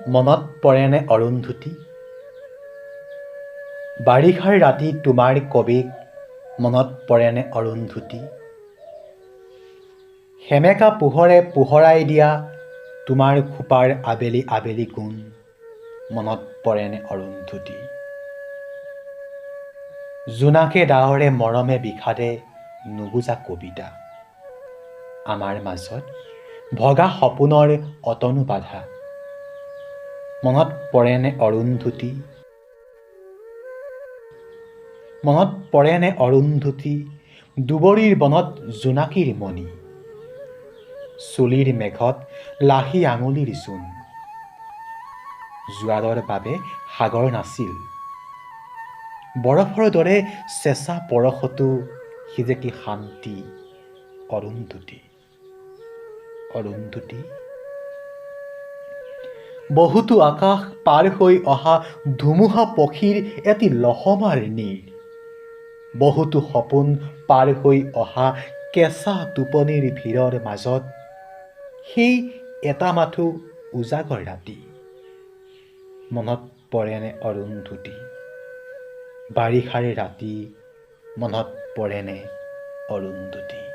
মনত পৰেনে অৰুন্ধতী? বাৰিষাৰ ৰাতি তোমাৰ কবিক মনত পৰেনে অৰুন্ধতী? সেমেকা পোহৰে পোহৰাই দিয়া তোমাৰ খোপাৰ আবেলি আবেলি কোণ মনত পৰেনে অৰুন্ধতী? জোনাকে ডাৱৰে মৰমে বিষাদে নুবুজা কবিতা, আমাৰ মাজত ভগা সপোনৰ অতনো বাধা মনত পৰেনে অৰুন্ধতী? মনত পৰেনে অৰুন্ধতী? দুবৰিৰ বনত জোনাকীৰ মণি, চুলিৰ মেঘত লাহি আঙুলিৰ জোন। জোৱাৰৰ বাবে সাগৰ নাছিল, বৰফৰ দৰে চেঁচা পৰশতো সি যে কি শান্তি অৰুন্ধতী, অৰুন্ধতী। বহুতো আকাশ পাৰ হৈ অহা ধুমুহা পক্ষীৰ এটি লহমাৰ নীৰ, বহুতো সপোন পাৰ হৈ অহা কেঁচা টোপনিৰ ভিৰৰ মাজত সেই এটা মাথো উজাগৰ ৰাতি মনত পৰেনে অৰুন্ধতী? বাৰিষাৰ ৰাতি মনত পৰেনে অৰুন্ধতী?